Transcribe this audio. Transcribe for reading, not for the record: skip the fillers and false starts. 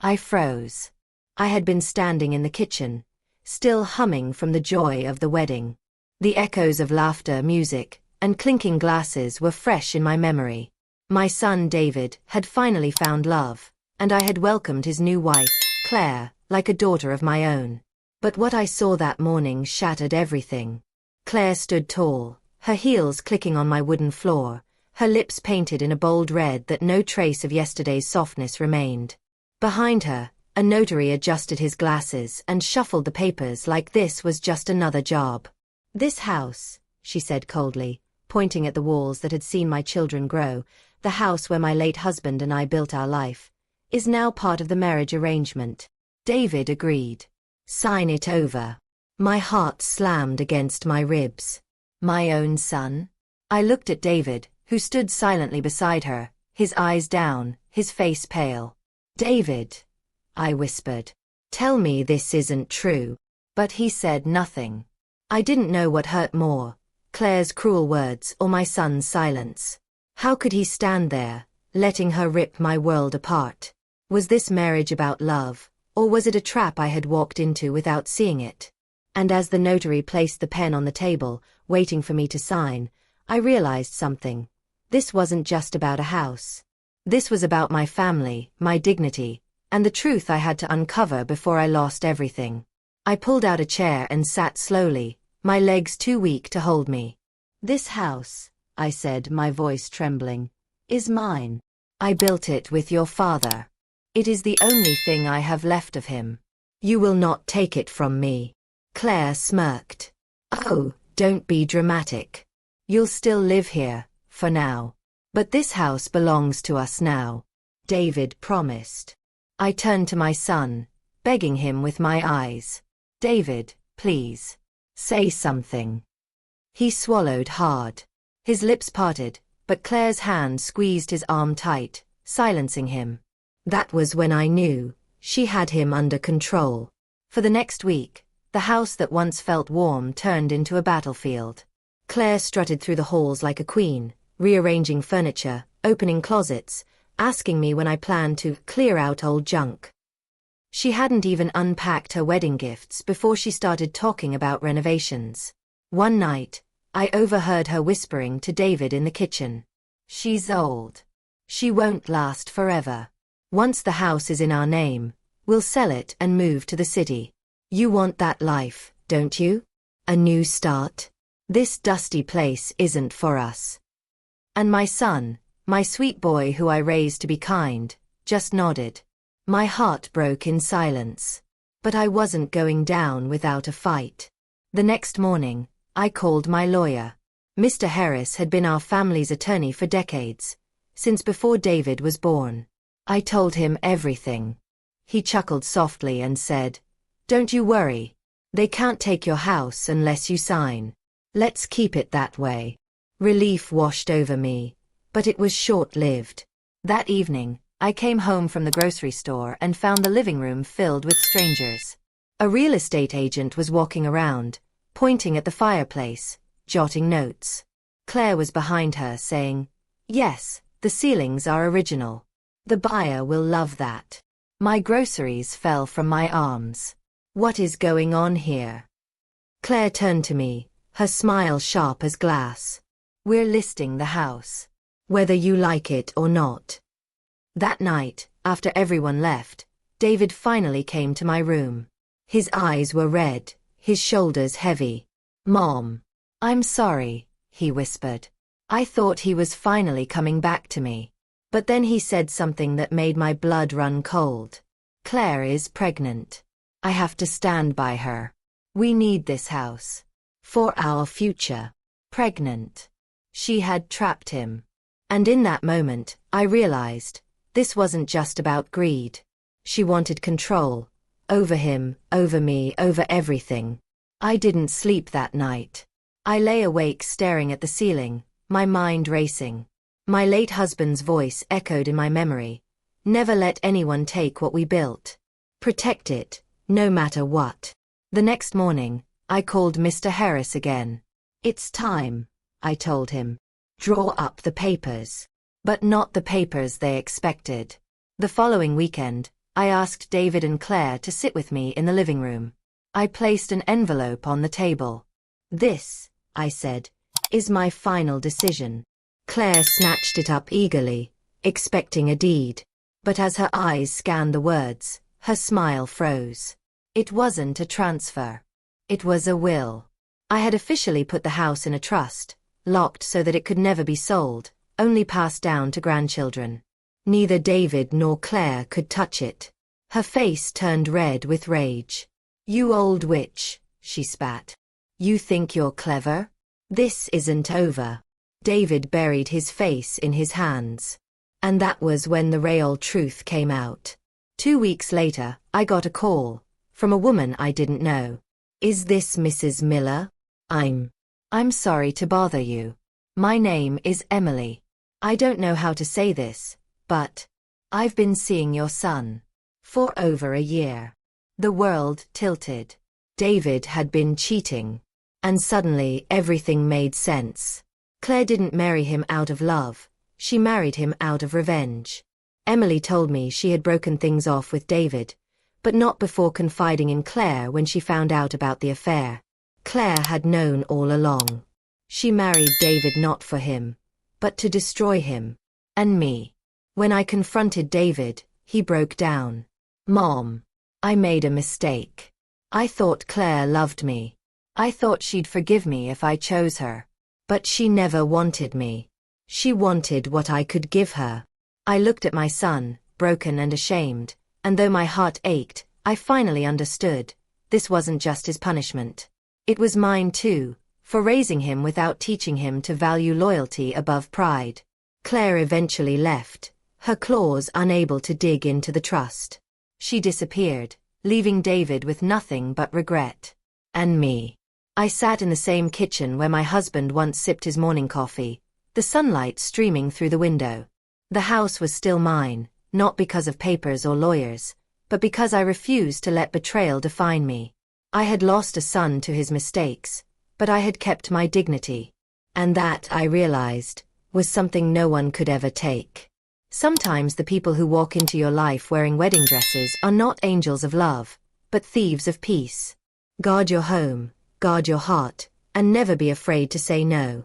I froze. I had been standing in the kitchen, still humming from the joy of the wedding. The echoes of laughter, music, and clinking glasses were fresh in my memory. My son David had finally found love, and I had welcomed his new wife, Claire, like a daughter of my own. But what I saw that morning shattered everything. Claire stood tall, her heels clicking on my wooden floor, her lips painted in a bold red that no trace of yesterday's softness remained. Behind her, a notary adjusted his glasses and shuffled the papers like this was just another job. "This house," she said coldly, pointing at the walls that had seen my children grow, "the house where my late husband and I built our life, is now part of the marriage arrangement." David agreed. "Sign it over." My heart slammed against my ribs. My own son? I looked at David, who stood silently beside her, his eyes down, his face pale. "David," I whispered, "tell me this isn't true." But he said nothing. I didn't know what hurt more, Claire's cruel words or my son's silence. How could he stand there, letting her rip my world apart? Was this marriage about love, or was it a trap I had walked into without seeing it? And as the notary placed the pen on the table, waiting for me to sign, I realized something. This wasn't just about a house. This was about my family, my dignity, and the truth I had to uncover before I lost everything. I pulled out a chair and sat slowly, my legs too weak to hold me. "This house," I said, my voice trembling, "is mine. I built it with your father. It is the only thing I have left of him. You will not take it from me." Claire smirked. "Oh, don't be dramatic. You'll still live here, for now. But this house belongs to us now," David promised. I turned to my son, begging him with my eyes. "David, please. Say something." He swallowed hard. His lips parted, but Claire's hand squeezed his arm tight, silencing him. That was when I knew she had him under control. For the next week, the house that once felt warm turned into a battlefield. Claire strutted through the halls like a queen, rearranging furniture, opening closets, asking me when I planned to clear out old junk. She hadn't even unpacked her wedding gifts before she started talking about renovations. One night, I overheard her whispering to David in the kitchen. "She's old. She won't last forever. Once the house is in our name, we'll sell it and move to the city. You want that life, don't you? A new start? This dusty place isn't for us." And my son, my sweet boy who I raised to be kind, just nodded. My heart broke in silence. But I wasn't going down without a fight. The next morning, I called my lawyer. Mr. Harris had been our family's attorney for decades, since before David was born. I told him everything. He chuckled softly and said, "Don't you worry. They can't take your house unless you sign. Let's keep it that way." Relief washed over me, but it was short-lived. That evening, I came home from the grocery store and found the living room filled with strangers. A real estate agent was walking around, pointing at the fireplace, jotting notes. Claire was behind her saying, "Yes, the ceilings are original. The buyer will love that." My groceries fell from my arms. "What is going on here?" Claire turned to me, her smile sharp as glass. "We're listing the house. Whether you like it or not." That night, after everyone left, David finally came to my room. His eyes were red, his shoulders heavy. "Mom, I'm sorry," he whispered. I thought he was finally coming back to me. But then he said something that made my blood run cold. "Claire is pregnant. I have to stand by her. We need this house. For our future." Pregnant. She had trapped him. And in that moment, I realized, this wasn't just about greed. She wanted control. Over him, over me, over everything. I didn't sleep that night. I lay awake staring at the ceiling, my mind racing. My late husband's voice echoed in my memory. "Never let anyone take what we built. Protect it, no matter what." The next morning, I called Mr. Harris again. "It's time," I told him. "Draw up the papers." But not the papers they expected. The following weekend, I asked David and Claire to sit with me in the living room. I placed an envelope on the table. "This," I said, "is my final decision." Claire snatched it up eagerly, expecting a deed. But as her eyes scanned the words, her smile froze. It wasn't a transfer. It was a will. I had officially put the house in a trust, locked so that it could never be sold, only passed down to grandchildren. Neither David nor Claire could touch it. Her face turned red with rage. "You old witch," she spat. "You think you're clever? This isn't over." David buried his face in his hands. And that was when the real truth came out. 2 weeks later, I got a call from a woman I didn't know. "Is this Mrs. Miller? I'm sorry to bother you. My name is Emily. I don't know how to say this, but I've been seeing your son for over a year." The world tilted. David had been cheating. And suddenly everything made sense. Claire didn't marry him out of love. She married him out of revenge. Emily told me she had broken things off with David, but not before confiding in Claire when she found out about the affair. Claire had known all along. She married David not for him, but to destroy him. And me. When I confronted David, he broke down. "Mom, I made a mistake. I thought Claire loved me. I thought she'd forgive me if I chose her. But she never wanted me. She wanted what I could give her." I looked at my son, broken and ashamed, and though my heart ached, I finally understood. This wasn't just his punishment. It was mine too, for raising him without teaching him to value loyalty above pride. Claire eventually left, her claws unable to dig into the trust. She disappeared, leaving David with nothing but regret. And me. I sat in the same kitchen where my husband once sipped his morning coffee, the sunlight streaming through the window. The house was still mine, not because of papers or lawyers, but because I refused to let betrayal define me. I had lost a son to his mistakes, but I had kept my dignity. And that, I realized, was something no one could ever take. Sometimes the people who walk into your life wearing wedding dresses are not angels of love, but thieves of peace. Guard your home, guard your heart, and never be afraid to say no.